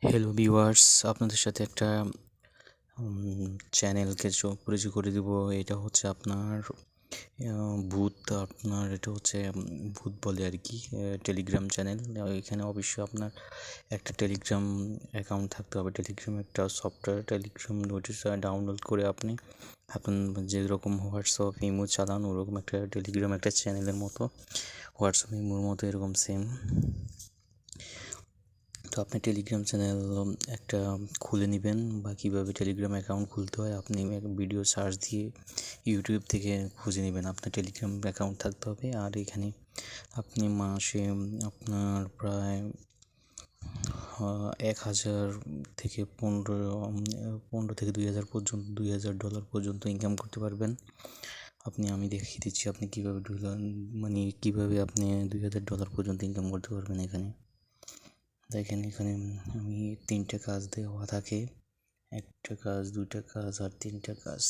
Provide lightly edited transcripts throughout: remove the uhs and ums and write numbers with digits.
Hello viewers, আপনাদের সাথে একটা চ্যানেলকে পরিচয় করে দিব। এটা হচ্ছে আপনার ভূত, আপনার এটা হচ্ছে ভূত বলে আর কি, টেলিগ্রাম চ্যানেল। এখানে অবশ্যই আপনার একটা টেলিগ্রাম অ্যাকাউন্ট থাকতে হবে। টেলিগ্রাম একটা সফটওয়্যার, টেলিগ্রাম নোটিস ডাউনলোড করে আপনি যেরকম হোয়াটসঅ্যাপ ইমো চালান ওরকম একটা টেলিগ্রাম একটা চ্যানেলের মতো, হোয়াটসঅ্যাপ ইমোর মতো এরকম সেম। তো আপনি টেলিগ্রাম চ্যানেল একটা খুলে নেবেন, বা কীভাবে টেলিগ্রাম অ্যাকাউন্ট খুলতে হয় আপনি ভিডিও সার্চ দিয়ে ইউটিউব থেকে খুঁজে নেবেন। আপনার টেলিগ্রাম অ্যাকাউন্ট থাকতে হবে। আর এখানে আপনি মাসে আপনার প্রায় 1000 থেকে 15 থেকে 2000 পর্যন্ত, $2000 পর্যন্ত ইনকাম করতে পারবেন। আমি দেখিয়ে দিচ্ছি আপনি কীভাবে মানে কীভাবে আপনি $2000 পর্যন্ত ইনকাম করতে পারবেন। দেখেন, এখানে আমি 3টে কাজ দেওয়া থাকে, 1টা কাজ, 2টা কাজ আর 3টা কাজ।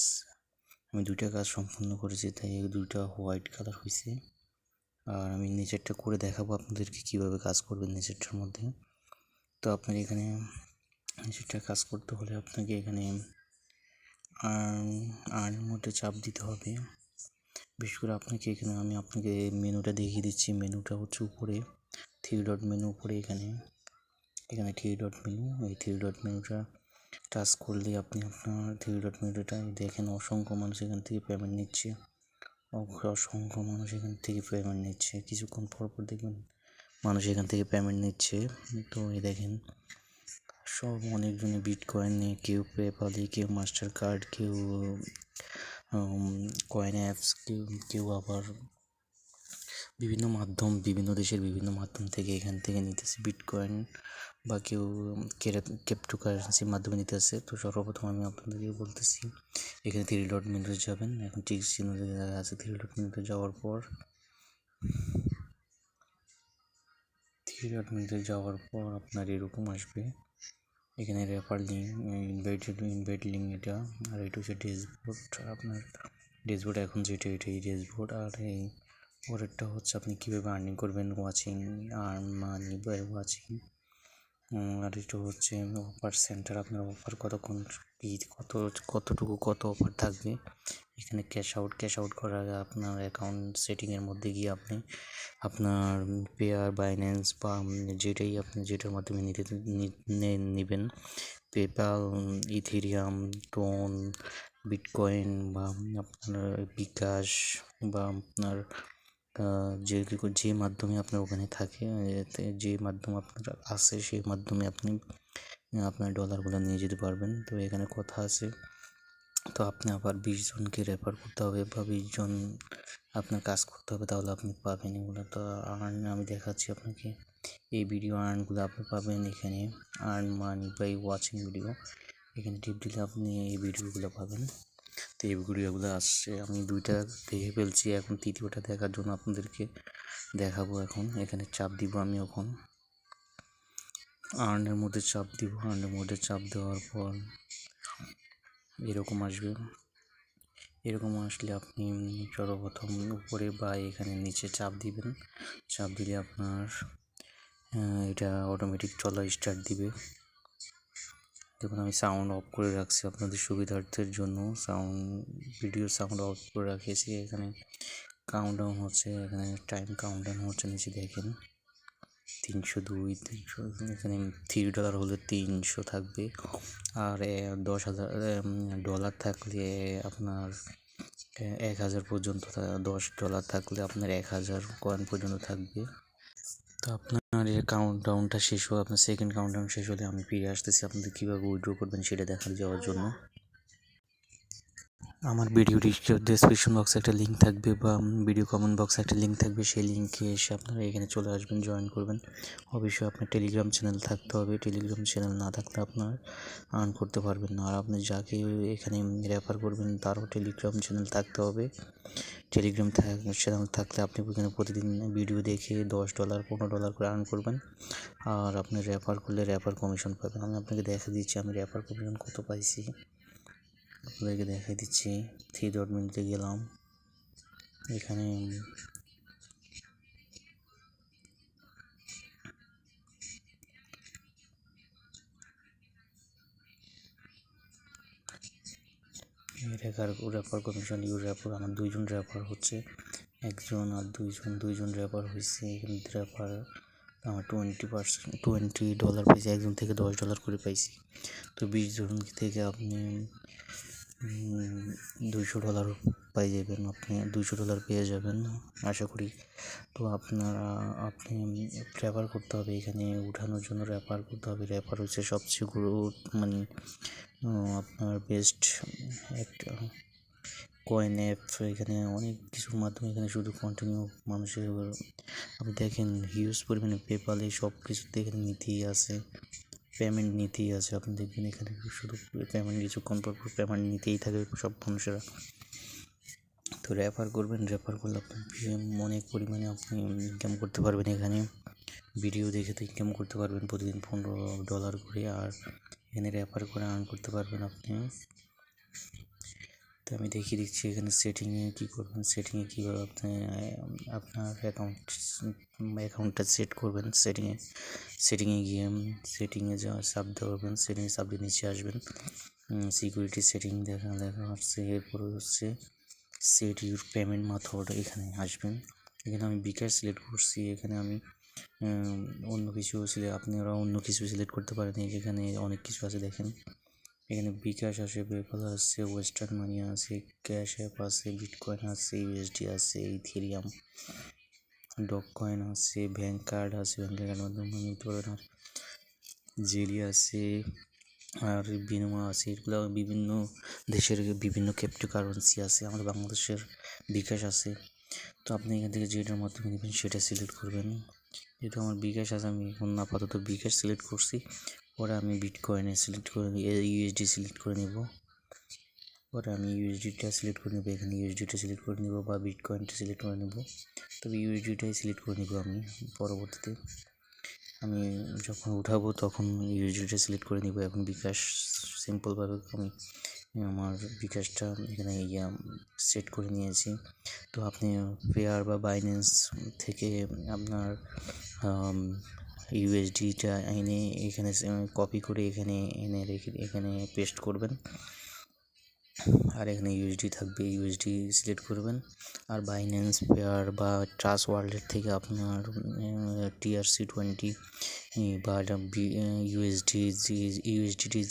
আমি 2টা কাজ সম্পূর্ণ করেছি, তাই 2টা হোয়াইট কালার হয়েছে। আর আমি নিচেরটা করে দেখাবো আপনাদেরকে কীভাবে কাজ করবেন নিচেরটার মধ্যে। তো আপনার এখানে নিচেরটা কাজ করতে হলে আপনাকে এখানে আর্নের মধ্যে চাপ দিতে হবে। বিশেষ করে আমি আপনাকে মেনুটা দেখিয়ে দিচ্ছি। মেনুটা হচ্ছে উপরে 3 ডট মেনু, উপরে এখানে 3 ডট মেনু। এই 3 ডট মেনুটা টাচ করলে আপনি আপনার 3 ডট মেনুটা দেখেন, অসংখ্য মানুষ এখান থেকে পেমেন্ট নিচ্ছে। অসংখ্য মানুষ এখান থেকে পেমেন্ট নিচ্ছে। কিছুক্ষণ পর পর দেখবেন মানুষ এখান থেকে পেমেন্ট নিচ্ছে। তো দেখেন, সব অনেকজনে বিটকয়েন নিয়ে, কেউ পেপালে, কেউ মাস্টার কার্ড, কেউ কয়েন অ্যাপস, কেউ আবার বিভিন্ন দেশের বিভিন্ন মাধ্যম থেকে এখান থেকে নিতেছে বিটকয়েন, বা কেউ ক্রিপ্টোকারেন্সির মাধ্যমে নিতেছে। তো সর্বপ্রথম আমি আপনাদেরকে বলতেছি, এখানে 3 ডট মেনুতে যাবেন। এখন ঠিক চিহ্ন দেখা আছে 3 ডট মেনুতে যাওয়ার পর, 3 ডট মেনুতে যাওয়ার পর আপনার এরকম আসবে। এখানে রেফার লিঙ্ক, ইনভাইট লিঙ্ক এটা। আর এটা হচ্ছে ড্যাশবোর্ড। আপনার ড্যাশবোর্ড এখন যেটা, এটাই ড্যাশবোর্ড। আর এই পরেরটা হচ্ছে আপনি কীভাবে আর্নিং করবেন, আর্ন মানি বাই ওয়াচিং। আর এটা হচ্ছে অফার সেন্টার। আপনার অফার কতক্ষণ, কতটুকু কত অফার থাকবে। এখানে ক্যাশ আউট করার আগে আপনার অ্যাকাউন্ট সেটিংয়ের মধ্যে গিয়ে আপনি আপনার পেয়ার, বাইন্যান্স বা যেটার মাধ্যমে নেবেন, পেপ্যাল, ইথেরিয়াম, টোন, বিটকয়েন, বা আপনার বিকাশ, বা আপনার যে মাধ্যমে আপনার ওখানে থাকে, যে মাধ্যম আপনার আছে সেই মাধ্যমে আপনি আপনার ডলারগুলো নিয়ে যেতে পারবেন। তো এখানে কথা আছে, তো আপনি আবার 20 জনকে রেফার করতে হবে, বা 20 জন আপনার কাজ করতে হবে, তাহলে আপনি পাবেন এগুলো। তো আমি দেখাচ্ছি আপনাকে এই ভিডিও আর্নগুলো আপনি পাবেন এখানে, earn money by watching video. এখানে টিপ দিলে আপনি এই ভিডিওগুলো পাবেন। তো এই ভিডিওগুলো আসছে, আমি 2টা দেখে ফেলছি, এখন 3য়টা দেখার জন্য আপনাদেরকে দেখাবো। এখানে চাপ দিব আমি, এখন আর্নের মধ্যে চাপ দিব। আর্নের মধ্যে চাপ দেওয়ার পর এরকম আসবে। এরকম আসলে আপনি সর্বপ্রথম উপরে বা এখানে নিচে চাপ দিবেন। চাপ দিলে আপনার এটা অটোমেটিক চলা স্টার্ট দিবে। দেখুন, আমি সাউন্ড অফ করে রাখছি আপনাদের সুবিধার্থের জন্য। ভিডিও সাউন্ড অফ করে রাখেছি। এখানে কাউন্টডাউন হচ্ছে, এখানে টাইম কাউন্টডাউন হচ্ছে। নিচে দেখেন 302, 300। এখানে $3 হলে 300 থাকবে। আর $10,000 থাকলে আপনার 1000 পর্যন্ত, $10 থাকলে আপনার 1000 কয়েন পর্যন্ত থাকবে। তো আপনার এই কাউন্টডাউনটা শেষ হয়ে, আপনার সেকেন্ড কাউন্টডাউন শেষ হলে আমি ফিরে আসতেছি আপনাদের কীভাবে উইথড্র করবেন সেটা দেখাতে যাওয়ার জন্য। আমার ভিডিও ডেসক্রিপশন বক্সে একটা লিঙ্ক থাকবে, বা ভিডিও কমেন্ট বক্সে একটা লিঙ্ক থাকবে। সেই লিঙ্কে এসে আপনারা এখানে চলে আসবেন, জয়েন করবেন। অবশ্যই আপনার টেলিগ্রাম চ্যানেল থাকতে হবে। টেলিগ্রাম চ্যানেল না থাকলে আপনার আর্ন করতে পারবেন না। আর আপনি যাকে এখানে রেফার করবেন তারও টেলিগ্রাম চ্যানেল থাকতে হবে। টেলিগ্রাম চ্যানেল থাকলে আপনি এখানে প্রতিদিন ভিডিও দেখে $10, $15 করে আর্ন করবেন। আর আপনি রেফার করলে রেফার কমিশন পাবেন। আমি আপনাকে দেখা দিচ্ছি আমি রেফার কমিশন কত পাইছি, আপনাদেরকে দেখাই দিচ্ছি। 3 ডট মেনুতে গেলাম, এখানে র্যাপার কমিশন ইউর র্যাপার আমার 2জন র্যাপার হচ্ছে, 1জন আর 2জন র্যাপার হয়েছে। এখানে র্যাপার আমার $20 পাইছি, 1জন থেকে $10 করে পাইছি। তো 20জন থেকে আপনি $200 পাই যাবেন, আপনি $200 পেয়ে যাবেন আশা করি। তো আপনি র্যাপার করতে হবে, এখানে উঠানোর জন্য র্যাপার করতে হবে। র্যাপার হচ্ছে সবচেয়ে মানে আপনার বেস্ট একটা কয়েন অ্যাপ। এখানে অনেক কিছুর মাধ্যমে এখানে শুধু কন্টিনিউ মানুষের আপনি দেখেন হিউজ পরিমাণে পেপালে সব কিছুতে এখানে নীতি আছে, পেমেন্ট নীতি আছে। আপনি দেখবেন এখানে শুধু পেমেন্ট কিছুক্ষণ পর পেমেন্ট নিতেই থাকে সব মানুষেরা। তো রেফার করবেন, রেফার করলে আপনি অনেক পরিমাণে আপনি ইনকাম করতে পারবেন। এখানে ভিডিও দেখে তো ইনকাম করতে পারবেন প্রতিদিন $15 করে, আর এখানে রেফার করে আর্ন করতে পারবেন আপনি। তো আমি দেখিয়ে দিচ্ছি এখানে সেটিংয়ে কী করবেন, সেটিংয়ে কীভাবে আপনি আপনার অ্যাকাউন্টটা সেট করবেন। সেটিংয়ে গিয়ে সেটিংয়ে চাপ দেবেন, সেটিংয়ে চাপ দিয়ে নিচে আসবেন, সিকিউরিটি সেটিং দেখা হচ্ছে। এরপরে হচ্ছে সেট ইউর পেমেন্ট মেথড, এখানে আসবেন। এখানে আমি বিকাশ সিলেক্ট করছি। এখানে আমি অন্য কিছু আপনারা অন্য কিছু সিলেক্ট করতে পারেন। এখানে অনেক কিছু আছে দেখেন, এখানে বিকাশ আছে, পেপ্যাল আছে, ওয়েস্টার্ন মানি আছে, ক্যাশ অ্যাপ আছে, বিটকয়েন আছে, ইউএসডি আছে, ইথেরিয়াম, ডগ কয়েন আছে, ব্যাঙ্ক কার্ড আছে, ব্যাঙ্কের কার্ডের মাধ্যমে নিতে পারবেন, আর জেলি আছে, আর বিনিময় আছে। এগুলো বিভিন্ন দেশের বিভিন্ন ক্রিপ্টোকারেন্সি আছে। আমাদের বাংলাদেশের বিকাশ আছে। তো আপনি এখান থেকে যেটার মাধ্যমে নেবেন সেটা সিলেক্ট করবেন। যেহেতু আমার বিকাশ আছে, আমি এখন আপাতত বিকাশ সিলেক্ট করছি। পরে আমি বিটকয়েনে সিলেক্ট করে ইউএসডি সিলেক্ট করে নেব। পরে আমি ইউএসডিটা সিলেক্ট করে নেব, এখানে ইউএসডিটা সিলেক্ট করে নেব বা বিটকয়েনটা সিলেক্ট করে নেব। তবে ইউএসডিটাই সিলেক্ট করে নেব আমি পরবর্তীতে। আমি যখন উঠাবো তখন ইউএসডিটা সিলেক্ট করে নিব। এখন বিকাশ সিম্পলভাবে আমি আমার বিকাশটা এখানে সেট করে নিয়েছি। তো আপনি পেয়ার বা বাইন্যান্স থেকে আপনার ইউএসডিটা এনে এখানে কপি করে এখানে পেস্ট করবেন, আর এখানে ইউএসডি থাকবে, ইউএসডি সিলেক্ট করবেন। আর বাইন্যান্স, পেয়ার বা ট্রাস্ট ওয়ালেট থেকে আপনার TRC20 বা ইউএসডিটি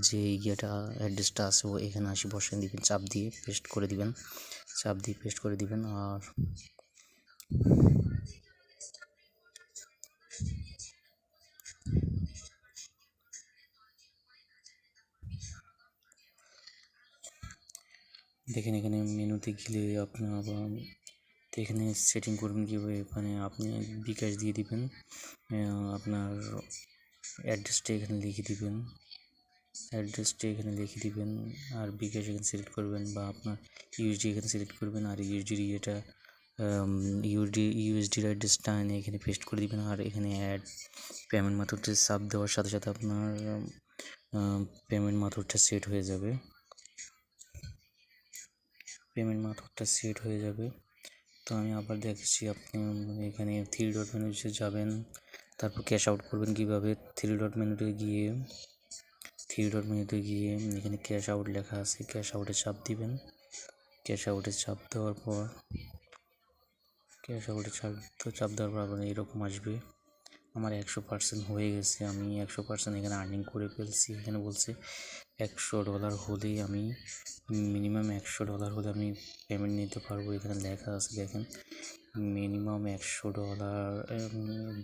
যে ইয়েটা অ্যাড্রেসটা আছে ও এখানে বসিয়ে দিবেন, চাপ দিয়ে পেস্ট করে দিবেন, আর দেখেন এখানে মেনুতে গেলে আপনার তো এখানে সেটিং করবেন কীভাবে, এখানে আপনি বিকাশ দিয়ে দিবেন, আপনার অ্যাড্রেসটা এখানে লিখে দিবেন, আর বিকাশ এখানে সিলেক্ট করবেন, বা আপনার ইউএসডি এখানে সিলেক্ট করবেন, আর ইউএসডির ইউএসডির অ্যাড্রেসটা এনে এখানে পেস্ট করে দিবেন। আর এখানে অ্যাড পেমেন্ট মেথডটা চাপ দেওয়ার সাথে সাথে আপনার পেমেন্ট মেথডটা সেট হয়ে যাবে। তো আমি আবার দেখছি, আপনি এখানে 3 ডট মেনুতে যাবেন, তারপর ক্যাশ আউট করবেন কীভাবে। 3 ডট মেনুতে গিয়ে এখানে ক্যাশ আউট লেখা আছে, ক্যাশ আউটে চাপ দিবেন। ক্যাশ আউটে চাপ দেওয়ার পর আপনার এরকম আসবে। আমার 100% হয়ে গেছে, আমি 100% এখানে আর্নিং করে ফেলছি। এখানে বলছে $100 হলেই আমি মিনিমাম $100 হলে আমি পেমেন্ট নিতে পারবো। এখানে লেখা আছে দেখেন, minimum $100,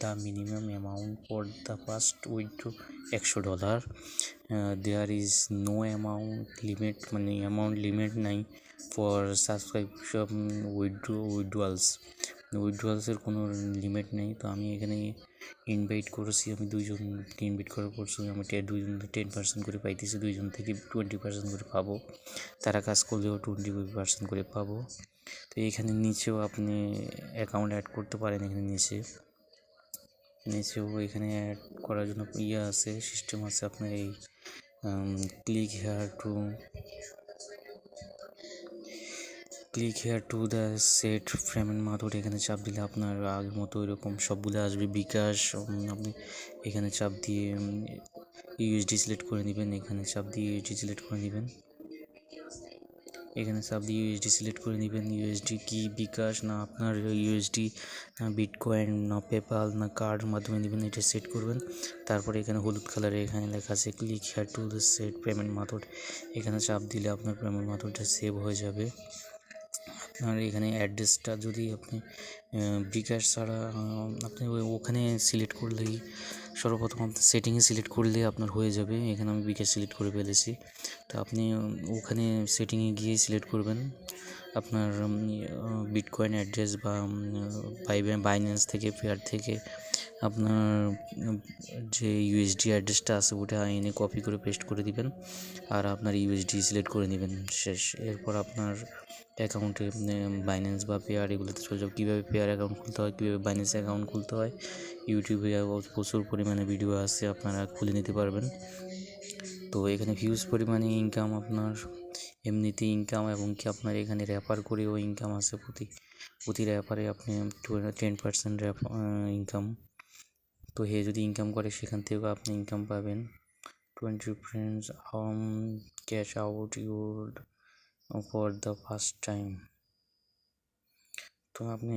the minimum amount for the first withdraw $100। There is no amount limit, মানে অ্যামাউন্ট লিমিট নাই ফর সাবস্ক্রিপশন উইথড্রয়ালসের কোনো লিমিট নেই। তো আমি এখানে ইনভাইট করেছি, আমি 2জনকে ইনভাইট করার পর আমি 2জন 10% করে পাইতেছি, 2জন থেকে 20% করে পাবো। তারা কাজ করলেও 20% করে পাবো। তো এখানে নিচেও আপনি অ্যাকাউন্ট অ্যাড করতে পারেন। এখানে নিচেও এখানে অ্যাড করার জন্য আছে, সিস্টেম আছে। আপনার এই click here to the set payment method, এখানে চাপ দিলে আপনার আগের মতো এরকম সবগুলো আসবে। বিকাশ আপনি এখানে চাপ দিয়ে ইউএসডি সিলেক্ট করে নেবেন, এখানে চাপ দিয়ে ইউএসডি সিলেক্ট করে নেবেন। এখানে চাপ দিয়ে ইউএসডি সিলেক্ট করে নেবেন। ইউএসডি কি বিকাশ না আপনার ইউএসডি বিটকয়েন না পেপাল না কার্ডের মাধ্যমে নেবেন, এটা সেট করবেন। তারপরে এখানে হলুদ কালারে এখানে লেখা আছে click here to the set payment method, এখানে চাপ দিলে আপনার পেমেন্ট মেথডটা সেভ হয়ে যাবে। আর এখানে অ্যাড্রেসটা যদি আপনি বিকাশ ছাড়া আপনি ওখানে সিলেক্ট করলেই সর্বপ্রথম আপনার সেটিংয়ে সিলেক্ট করলে আপনার হয়ে যাবে। এখানে আমি বিকাশ সিলেক্ট করে ফেলেছি, তো আপনি ওখানে সেটিংয়ে গিয়ে সিলেক্ট করবেন আপনার বিটকয়েন অ্যাড্রেস বা বাইন্যান্স থেকে পেয়ার থেকে আপনার যে ইউএসডি অ্যাড্রেসটা আছে ওটা এনে কপি করে পেস্ট করে দিবেন, আর আপনার ইউএসডি সিলেক্ট করে নেবেন, শেষ। এরপর আপনার অ্যাকাউন্টে বাইন্যান্স বা পেয়ার এগুলোতে চলে যাবে। কীভাবে পেয়ার অ্যাকাউন্ট খুলতে হয়, কীভাবে বাইন্যান্স অ্যাকাউন্ট খুলতে হয়, ইউটিউবে প্রচুর পরিমাণে ভিডিও আছে, আপনারা খুলে নিতে পারবেন। তো এখানে হিউজ পরিমাণে ইনকাম, আপনার এমনিতে ইনকাম এবং কি আপনার এখানে র্যাপার করেও ইনকাম আছে। প্রতি র্যাপারে আপনি 10% ইনকাম। তো হে যদি ইনকাম করে সেখান থেকেও আপনি ইনকাম পাবেন। 20 friends cash out your for the first time। তো আপনি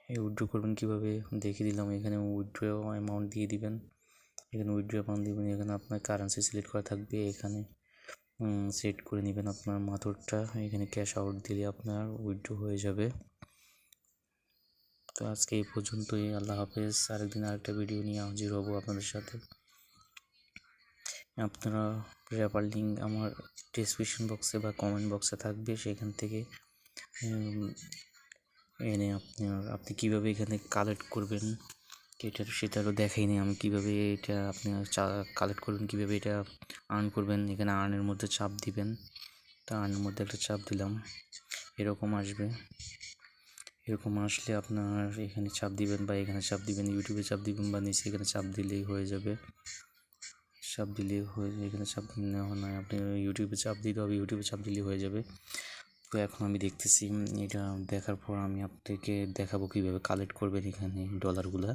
উইথড্র করবেন কীভাবে দেখিয়ে দিলাম। এখানে উইথড্র অ্যামাউন্ট দিয়ে দিবেন, এখানে উইথড্র অ্যামাউন্ট দিবেন, এখানে আপনার কারেন্সি সিলেক্ট করা থাকবে, এখানে সেট করে নেবেন আপনার মেথডটা। এখানে ক্যাশ আউট দিলে আপনার উইথড্র হয়ে যাবে। তো আজকে এই পর্যন্তই, আল্লাহ হাফেজ। আরেকদিন আরেকটা ভিডিও নিয়ে হাজির হব আপনাদের সাথে। আপনারা র্যাপার লিঙ্ক আমার ডিসক্রিপশন বক্সে বা কমেন্ট বক্সে থাকবে, সেখান থেকে এনে আপনি কীভাবে এখানে কালেক্ট করবেন সেটারও দেখাইনি আমি, কীভাবে এটা আপনি কালেক্ট করবেন, কীভাবে এটা আর্ন করবেন। এখানে আর্নের মধ্যে চাপ দিবেন, তা আর্নের মধ্যে একটা চাপ দিলাম, এরকম আসবে। এরকম আসলে আপনার এখানে চাপ দিবেন বা এখানে চাপ দিবেন, ইউটিউবে চাপ দিবেন বা নিচে এখানে চাপ দিলেই হয়ে যাবে। চাপ দিলেই এখানে চাপ নেওয়া নয়, আপনি ইউটিউবে চাপ দিতে হবে, ইউটিউবে চাপ দিলেই হয়ে যাবে। তো এখন আমি দেখতেছি, এটা দেখার পর আমি আপনাদেরকে দেখাবো কীভাবে কালেক্ট করবেন এখানে ডলারগুলা।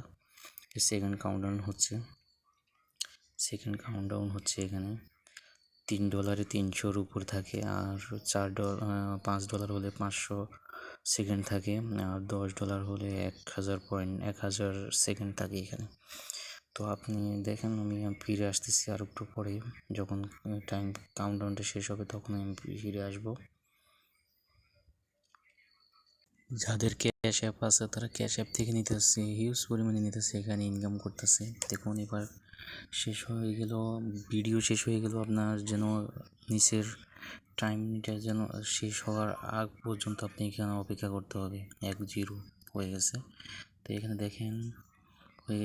সেকেন্ড কাউন্টডাউন হচ্ছে এখানে $3 300-র উপর থাকে, আর $5 হলে 500 সেকেন্ড থাকে, আর $10 হলে 1000 সেকেন্ড থাকে এখানে। তো আপনি দেখেন, আমি ফিরে আসতেছি আর একটু পরে, যখন টাইম কাউন্টডাউনটা শেষ হবে তখন আমি ফিরে আসবো। যাদের ক্যাশ অ্যাপ আছে তারা ক্যাশ অ্যাপ থেকে নিতেছে, হিউজ পরিমাণে নিতেছে, এখানে ইনকাম করতেছে। দেখুন এবার শেষ হয়ে গেল, ভিডিও শেষ হয়ে গেল আপনার, যেন নিচের টাইমটা যেন শেষ হওয়ার আগ পর্যন্ত আপনি এখানে অপেক্ষা করতে হবে। 10 হয়ে গেছে। তো এখানে দেখেন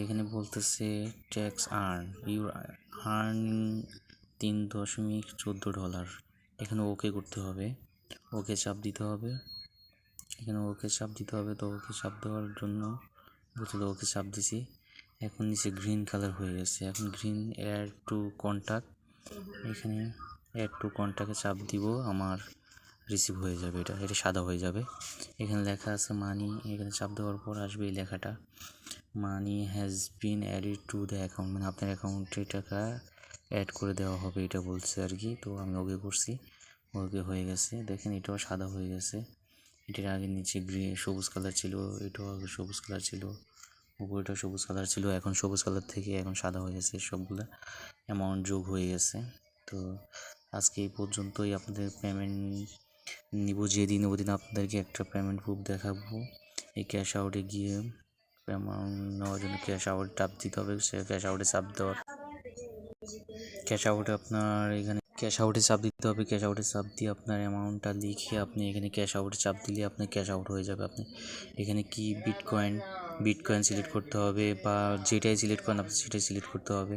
এখানে বলতেছে ট্যাক্স আর্ন, ইউর আর্নিং $3.14। এখানে ওকে করতে হবে, ওকে চাপ দিতে হবে, এখানে ওকে চাপ দিতে হবে। তো ওকে চাপ দেওয়ার জন্য বুঝলো, ওকে চাপ দিছি। এখন নিচে গ্রিন কালার হয়ে গেছে, এখন গ্রিন অ্যাড টু কন্ট্যাক্ট, এখানে অ্যাড টু কন্ট্যাক্টে চাপ দিব, আমার রিসিভ হয়ে যাবে, এটা সাদা হয়ে যাবে। এখানে লেখা আছে মানি, এখানে চাপ দেওয়ার পর আসবে এই লেখাটা, money has been added to the account, মানে আপনার অ্যাকাউন্টে টাকা অ্যাড করে দেওয়া হবে, এটা বলছে আর কি। তো আমি ওকে করছি, ওকে হয়ে গেছে। দেখেন এটাও সাদা হয়ে গেছে, এটার আগে নিচে সবুজ কালার ছিল, এটাও আগে সবুজ কালার ছিল, উপরেটাও সবুজ কালার ছিল, এখন সবুজ কালার থেকে এখন সাদা হয়ে গেছে, সবগুলো অ্যামাউন্ট যোগ হয়ে গেছে। তো আজকে এই পর্যন্তই, আপনাদের পেমেন্ট নিব যেদিন, ওদিন আপনাদেরকে একটা পেমেন্ট প্রুফ দেখাবো। এই ক্যাশ আউটে গিয়ে অ্যামাউন্ট নেওয়ার জন্য ক্যাশ আউট চাপ দিতে হবে, সে ক্যাশ আউটে চাপ দেওয়ার ক্যাশ আউটে আপনার এখানে ক্যাশ আউটে চাপ দিতে হবে, ক্যাশ আউটে চাপ দিয়ে আপনার অ্যামাউন্টটা লিখে আপনি এখানে ক্যাশ আউটে চাপ দিলে আপনি ক্যাশ আউট হয়ে যাবে। আপনি এখানে কি বিটকয়েন সিলেক্ট করতে হবে, বা যেটাই সিলেক্ট করেন আপনি সেটাই সিলেক্ট করতে হবে।